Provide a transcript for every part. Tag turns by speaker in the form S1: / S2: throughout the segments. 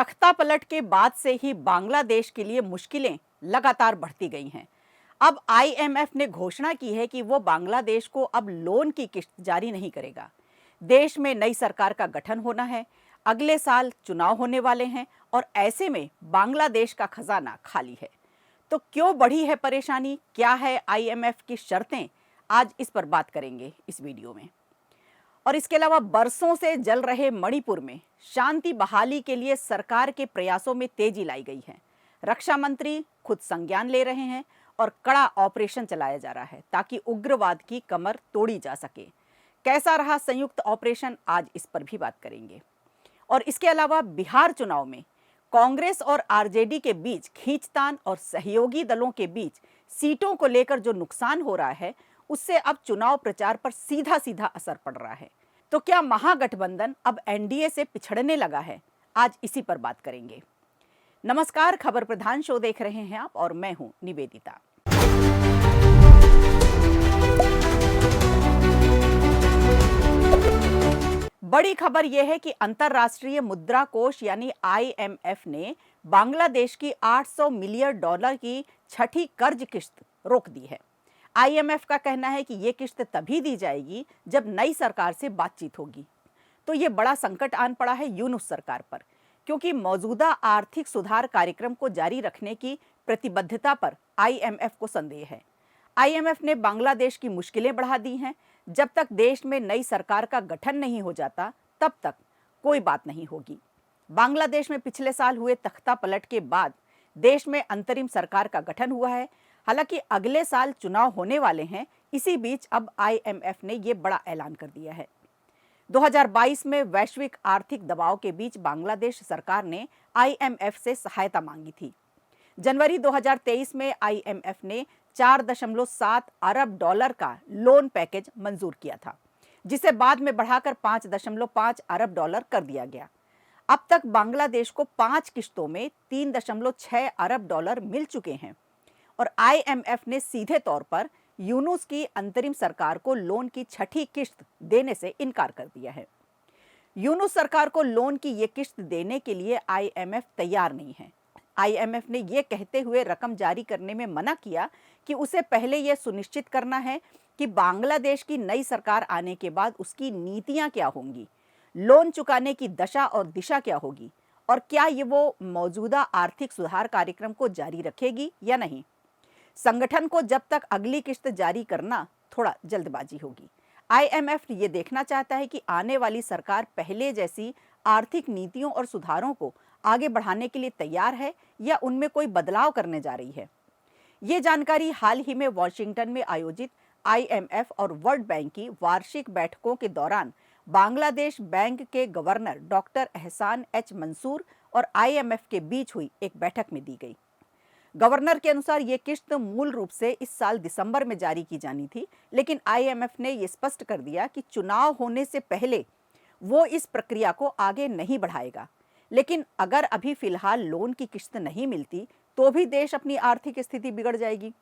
S1: तख्ता पलट के बाद से ही बांग्लादेश के लिए मुश्किलें लगातार बढ़ती गई हैं। अब आईएमएफ ने घोषणा की है कि वो बांग्लादेश को अब लोन की किस्त जारी नहीं करेगा। देश में नई सरकार का गठन होना है, अगले साल चुनाव होने वाले हैं और ऐसे में बांग्लादेश का खजाना खाली है। तो क्यों बढ़ी है परेशानी, क्या है आईएमएफ की शर्तें, आज इस पर बात करेंगे इस वीडियो में। और इसके अलावा बरसों से जल रहे मणिपुर में शांति बहाली के लिए सरकार के प्रयासों में तेजी लाई गई है। रक्षा मंत्री खुद संज्ञान ले रहे हैं और कड़ा ऑपरेशन चलाया जा रहा है ताकि उग्रवाद की कमर तोड़ी जा सके। कैसा रहा संयुक्त ऑपरेशन, आज इस पर भी बात करेंगे। और इसके अलावा बिहार चुनाव में कांग्रेस और आरजेडी के बीच खींचतान और सहयोगी दलों के बीच सीटों को लेकर जो नुकसान हो रहा है, उससे अब चुनाव प्रचार पर सीधा सीधा असर पड़ रहा है। तो क्या महागठबंधन अब एनडीए से पिछड़ने लगा है? आज इसी पर बात करेंगे। नमस्कार, खबर प्रधान शो देख रहे हैं आप और मैं हूं निवेदिता। बड़ी खबर यह है कि अंतर्राष्ट्रीय मुद्रा कोष यानी आईएमएफ ने बांग्लादेश की $800 मिलियन की छठी कर्ज किस्त रोक दी है। आईएमएफ का कहना है कि ये किस्त तभी दी जाएगी जब नई सरकार से बातचीत होगी। तो ये बड़ा संकट आन पड़ा है यूनुस सरकार पर, क्योंकि मौजूदा आर्थिक सुधार कार्यक्रम को जारी रखने की प्रतिबद्धता पर आईएमएफ को संदेह है। आईएमएफ ने बांग्लादेश की मुश्किलें बढ़ा दी हैं। जब तक देश में नई सरकार का गठन नहीं हो जाता, तब तक कोई बात नहीं होगी। बांग्लादेश में पिछले साल हुए तख्ता पलट के बाद देश में अंतरिम सरकार का गठन हुआ है। हालांकि अगले साल चुनाव होने वाले हैं। इसी बीच अब आईएमएफ ने ये बड़ा ऐलान कर दिया है। 2022 में वैश्विक आर्थिक दबाव के बीच बांग्लादेश सरकार ने आईएमएफ से सहायता मांगी थी। जनवरी 2023 में आईएमएफ ने $4.7 अरब का लोन पैकेज मंजूर किया था, जिसे बाद में बढ़ाकर $5.5 अरब कर दिया गया। अब तक बांग्लादेश को 5 किस्तों में $3.6 अरब मिल चुके हैं और आईएमएफ ने सीधे तौर पर यूनुस की अंतरिम सरकार को लोन की छठी किस्त देने से इनकार कर दिया है। यूनुस सरकार को लोन की ये किस्त देने के लिए आईएमएफ तैयार नहीं है। आईएमएफ ने ये कहते हुए रकम जारी करने में मना किया कि उसे पहले यह सुनिश्चित करना है कि बांग्लादेश की नई सरकार आने के बाद उसकी नीतियां क्या होंगी, लोन चुकाने की दशा और दिशा क्या होगी और क्या ये वो मौजूदा आर्थिक सुधार कार्यक्रम को जारी रखेगी या नहीं। संगठन को जब तक अगली किस्त जारी करना थोड़ा जल्दबाजी होगी। आईएमएफ ये देखना चाहता है कि आने वाली सरकार पहले जैसी आर्थिक नीतियों और सुधारों को आगे बढ़ाने के लिए तैयार है या उनमें कोई बदलाव करने जा रही है। ये जानकारी हाल ही में वॉशिंगटन में आयोजित आईएमएफ और वर्ल्ड बैंक की वार्षिक बैठकों के दौरान बांग्लादेश बैंक के गवर्नर डॉक्टर एहसान एच मंसूर और आईएमएफ के बीच हुई एक बैठक में दी गई। गवर्नर के अनुसार ये किस्त मूल रूप से इस साल दिसंबर में जारी की जानी थी, लेकिन आईएमएफ ने ये स्पष्ट कर दिया कि चुनाव होने से पहले वो इस प्रक्रिया को आगे नहीं बढ़ाएगा। लेकिन अगर अभी फिलहाल लोन की किस्त नहीं मिलती तो भी देश अपनी आर्थिक स्थिति बिगड़ जाएगी।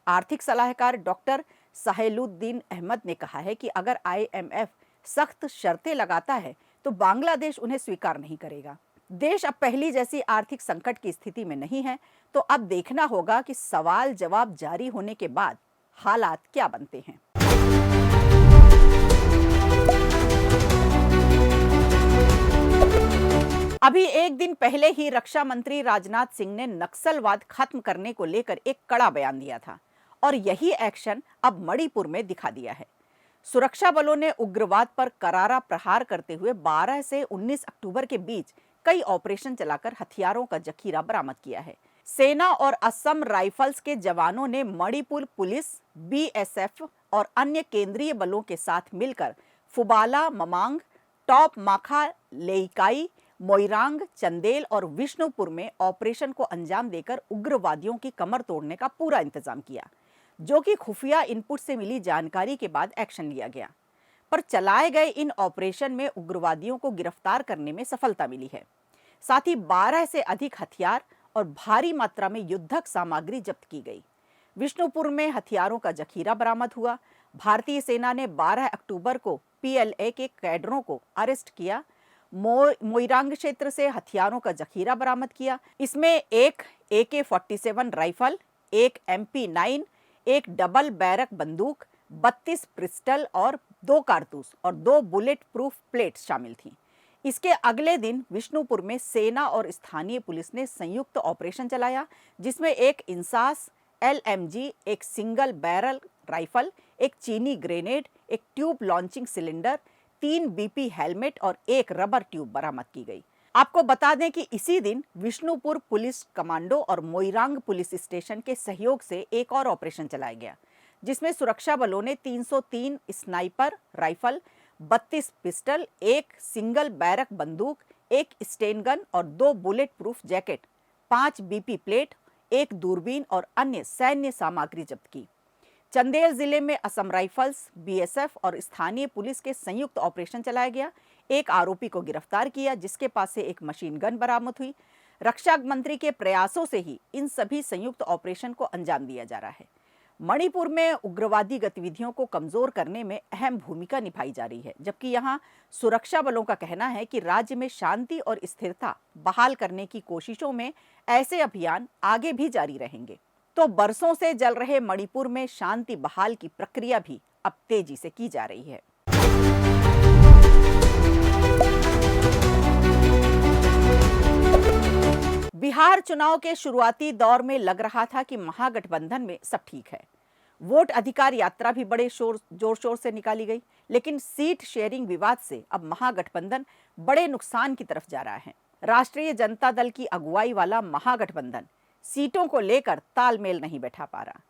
S1: आर्थिक सलाहकार डॉक्टर साहेलुद्दीन अहमद ने कहा है कि अगर आईएमएफ सख्त शर्तें लगाता है तो बांग्लादेश उन्हें स्वीकार नहीं करेगा। देश अब पहली जैसी आर्थिक संकट की स्थिति में नहीं है, तो अब देखना होगा कि सवाल जवाब जारी होने के बाद हालात क्या बनते हैं। अभी एक दिन पहले ही रक्षा मंत्री राजनाथ सिंह ने नक्सलवाद खत्म करने को लेकर एक कड़ा बयान दिया था और यही एक्शन अब मणिपुर में दिखा दिया है। सुरक्षा बलों ने उग्रवाद पर करारा प्रहार करते हुए 12 से 19 अक्टूबर के बीच कई ऑपरेशन चलाकर हथियारों का जखीरा बरामद किया है। सेना और असम राइफल्स के जवानों ने मणिपुर पुलिस, बीएसएफ और अन्य केंद्रीय बलों के साथ मिलकर फुबाला, ममांग, टॉप माखा, लेइकाई, मोइरांग, चंदेल और विष्णुपुर में ऑपरेशन को अंजाम देकर उग्रवादियों की कमर तोड़ने का पूरा इंतजाम किया, जो कि खुफिया इनपुट से मिली जानकारी के बाद एक्शन लिया गया। पर चलाए गए इन ऑपरेशन में उग्रवादियों को गिरफ्तार करने में सफलता मिली है। साथ ही 12 से अधिक हथियार और भारी मात्रा में युद्धक सामग्री जब्त की गई। विष्णुपुर में हथियारों का जखीरा बरामद हुआ। भारतीय सेना ने 12 अक्टूबर को पीएलए के कैडरों को अरेस्ट किया। मोइरांग क्षेत्र से हथियारों का जखीरा बरामद किया। इसमें एक AK-47 राइफल, एक MP9, एक डबल बैरक बंदूक, 32 पिस्टल और 2 कारतूस और 2 बुलेट प्रूफ प्लेट्स शामिल थीं। इसके अगले दिन विष्णुपुर में सेना और स्थानीय पुलिस ने संयुक्त ऑपरेशन चलाया, जिसमें एक इंसास LMG, एक सिंगल बैरल राइफल, एक चीनी ग्रेनेड, एक tube launching cylinder, 3 BP helmet और एक रबर ट्यूब बरामद की गई। आपको बता दें कि इसी दिन विष्णुपुर पुलिस कमांडो और मोइरांग पुलिस स्टेशन के सहयोग से एक और ऑपरेशन चलाया गया, जिसमें सुरक्षा बलों ने 303 स्नाइपर राइफल, 32 पिस्टल, एक सिंगल बैरक बंदूक, एक स्टेन गन और 2 bullet proof jacket, 5 BP plate, एक दूरबीन और अन्य सैन्य सामग्री जब्त की। चंदेल जिले में असम राइफल्स, BSF और स्थानीय पुलिस के संयुक्त ऑपरेशन चलाया गया। एक आरोपी को गिरफ्तार किया, जिसके पास से एक मशीन गन बरामद हुई। रक्षा मंत्री के प्रयासों से ही इन सभी संयुक्त ऑपरेशन को अंजाम दिया जा रहा है। मणिपुर में उग्रवादी गतिविधियों को कमजोर करने में अहम भूमिका निभाई जा रही है, जबकि यहाँ सुरक्षा बलों का कहना है कि राज्य में शांति और स्थिरता बहाल करने की कोशिशों में ऐसे अभियान आगे भी जारी रहेंगे। तो बरसों से जल रहे मणिपुर में शांति बहाल की प्रक्रिया भी अब तेजी से की जा रही है। बिहार चुनाव के शुरुआती दौर में लग रहा था कि महागठबंधन में सब ठीक है। वोट अधिकार यात्रा भी बड़े जोर शोर से निकाली गई, लेकिन सीट शेयरिंग विवाद से अब महागठबंधन बड़े नुकसान की तरफ जा रहा है। राष्ट्रीय जनता दल की अगुवाई वाला महागठबंधन सीटों को लेकर तालमेल नहीं बैठा पा रहा।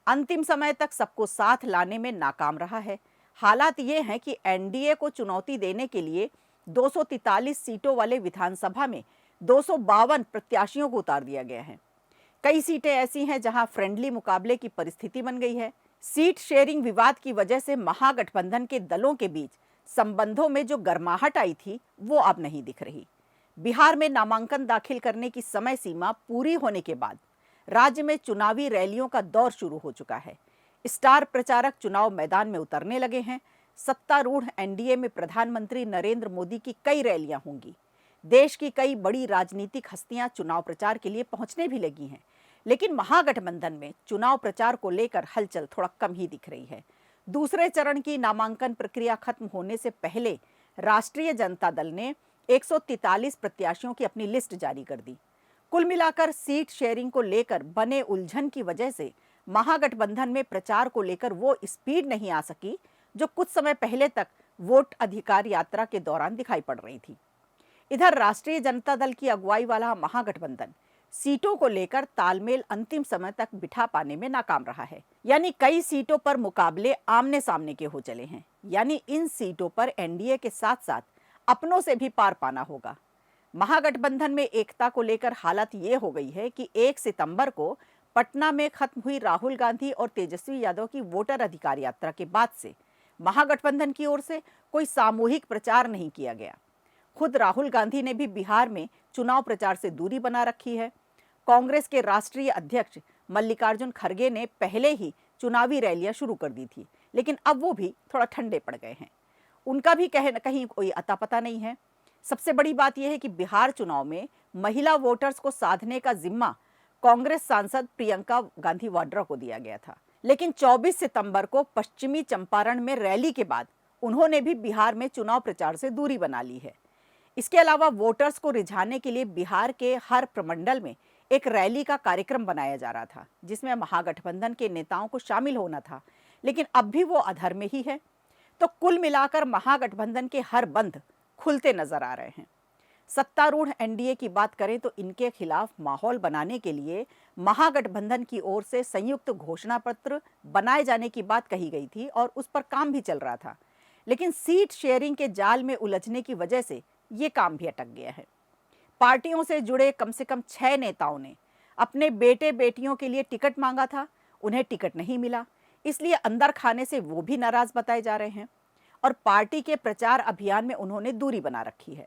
S1: अंतिम समय तक सबको साथ लाने में नाकाम रहा है। हालात ये हैं कि NDA को चुनौती देने के लिए 243 सीटों वाले विधानसभा में 252 प्रत्याशियों को उतार दिया गया है। कई सीटें ऐसी हैं जहां फ्रेंडली मुकाबले की परिस्थिति बन गई है। सीट शेयरिंग विवाद की वजह से महागठबंधन के दलों के बीच संबंधों में जो गर्माहट आई थी, वो अब नहीं दिख रही। बिहार में नामांकन दाखिल करने की समय सीमा पूरी होने के बाद राज्य में चुनावी रैलियों का दौर शुरू हो चुका है। स्टार प्रचारक चुनाव मैदान में उतरने लगे हैं। सत्तारूढ़ NDA में प्रधानमंत्री नरेंद्र मोदी की कई रैलियां होंगी। देश की कई बड़ी राजनीतिक हस्तियां चुनाव प्रचार के लिए पहुंचने भी लगी हैं, लेकिन महागठबंधन में चुनाव प्रचार को लेकर हलचल थोड़ा कम ही दिख रही है। दूसरे चरण की नामांकन प्रक्रिया खत्म होने से पहले राष्ट्रीय जनता दल ने 143 प्रत्याशियों की अपनी लिस्ट जारी कर दी। कुल मिलाकर सीट शेयरिंग को लेकर बने उलझन की वजह से महागठबंधन में प्रचार को लेकर वो स्पीड नहीं आ सकी जो कुछ समय पहले तक वोट अधिकार यात्रा के दौरान दिखाई पड़ रही थी। इधर राष्ट्रीय जनता दल की अगुवाई वाला महागठबंधन सीटों को लेकर तालमेल अंतिम समय तक बिठा पाने में नाकाम रहा है। यानी कई सीटों पर मुकाबले आमने सामने के हो चले हैं। यानी इन सीटों पर NDA के साथ साथ अपनों से भी पार पाना होगा। महागठबंधन में एकता को लेकर हालत ये हो गई है कि 1 सितंबर को पटना में खत्म हुई राहुल गांधी और तेजस्वी यादव की वोटर अधिकार यात्रा के बाद से महागठबंधन की ओर से कोई सामूहिक प्रचार नहीं किया गया। खुद राहुल गांधी ने भी बिहार में चुनाव प्रचार से दूरी बना रखी है। कांग्रेस के राष्ट्रीय अध्यक्ष मल्लिकार्जुन खड़गे ने पहले ही चुनावी रैलियां शुरू कर दी थी, लेकिन अब वो भी थोड़ा ठंडे पड़ गए हैं। उनका भी कहीं कोई अता पता नहीं है। सबसे बड़ी बात यह है कि बिहार चुनाव में महिला वोटर्स को साधने का जिम्मा कांग्रेस सांसद प्रियंका गांधी वाड्रा को दिया गया था, लेकिन 24 सितंबर को पश्चिमी चंपारण में रैली के बाद उन्होंने भी बिहार में चुनाव प्रचार से दूरी बना ली है। इसके अलावा वोटर्स को रिझाने के लिए बिहार के हर प्रमंडल में एक रैली का कार्यक्रम बनाया जा रहा था, जिसमें महागठबंधन के नेताओं को शामिल होना था, लेकिन अब भी वो अधर में ही है। तो कुल मिलाकर महागठबंधन के हर बंध खुलते नजर आ रहे हैं। सत्तारूढ़ NDA की बात करें तो इनके खिलाफ माहौल बनाने के लिए महागठबंधन की ओर से संयुक्त घोषणा पत्र बनाए जाने की बात कही गई थी और उस पर काम भी चल रहा था, लेकिन सीट शेयरिंग के जाल में उलझने की वजह से ये काम भी अटक गया है। पार्टियों से जुड़े कम से कम 6 नेताओं ने अपने बेटे बेटियों के लिए टिकट मांगा था, उन्हें टिकट नहीं मिला, इसलिए अंदर खाने से वो भी नाराज बताए जा रहे हैं और पार्टी के प्रचार अभियान में उन्होंने दूरी बना रखी है।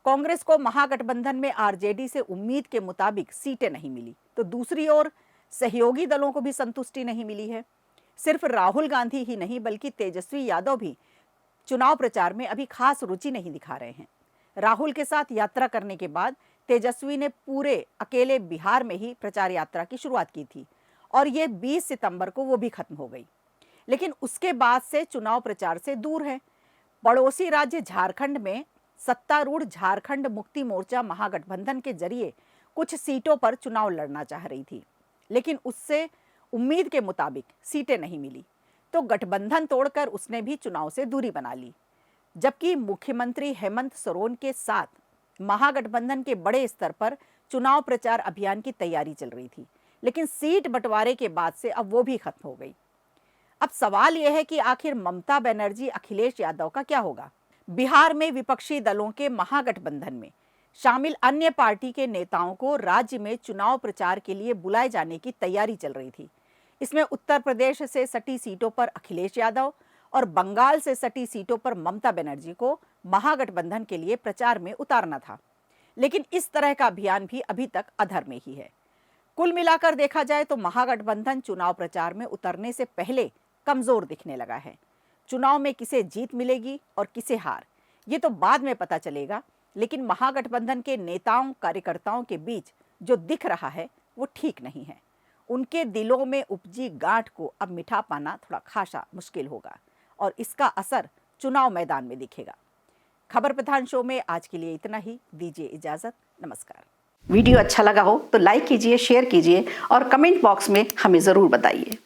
S1: कांग्रेस को महागठबंधन में RJD से उम्मीद के मुताबिक सीटें नहीं मिली, तो दूसरी ओर सहयोगी दलों को भी संतुष्टि नहीं मिली है। सिर्फ राहुल गांधी ही नहीं बल्कि तेजस्वी यादव भी चुनाव प्रचार में अभी खास रुचि नहीं दिखा रहे हैं। राहुल के साथ यात्रा करने के बाद तेजस्वी ने पूरे अकेले बिहार में ही प्रचार यात्रा की शुरुआत की थी और ये 20 सितंबर को वो भी खत्म हो गई। लेकिन उसके बाद से चुनाव प्रचार से दूर है। पड़ोसी राज्य झारखंड में सत्तारूढ़ झारखंड मुक्ति मोर्चा महागठबंधन के जरिए कुछ सीटों पर चुनाव लड़ना चाह रही थी, लेकिन उससे उम्मीद के मुताबिक सीटें नहीं मिली, तो गठबंधन तोड़कर उसने भी चुनाव से दूरी बना ली। जबकि मुख्यमंत्री हेमंत सोरेन के साथ महागठबंधन के बड़े स्तर पर चुनाव प्रचार अभियान की तैयारी चल रही थी, लेकिन सीट बंटवारे के बाद से अब वो भी खत्म हो गई। अब सवाल यह है कि आखिर ममता बनर्जी अखिलेश यादव का क्या होगा। बिहार में विपक्षी दलों के महागठबंधन में शामिल अन्य पार्टी के नेताओं को राज्य में चुनाव प्रचार के लिए बुलाए जाने की तैयारी चल रही थी। इसमें उत्तर प्रदेश से सटी सीटों पर अखिलेश यादव और बंगाल से सटी सीटों पर ममता बनर्जी को महागठबंधन के लिए प्रचार में उतारना था, लेकिन इस तरह का अभियान भी अभी तक अधर में ही है। कुल मिलाकर देखा जाए तो महागठबंधन चुनाव प्रचार में उतरने से पहले कमजोर दिखने लगा है। चुनाव में किसे जीत मिलेगी और किसे हार, ये तो बाद में पता चलेगा, लेकिन महागठबंधन के नेताओं कार्यकर्ताओं के बीच जो दिख रहा है वो ठीक नहीं है। उनके दिलों में उपजी गांठ को अब मिठा पाना थोड़ा खासा मुश्किल होगा और इसका असर चुनाव मैदान में दिखेगा। खबर प्रधान शो में आज के लिए इतना ही। दीजिए इजाजत। नमस्कार। वीडियो अच्छा लगा हो तो लाइक कीजिए, शेयर कीजिए और कमेंट बॉक्स में हमें जरूर बताइए।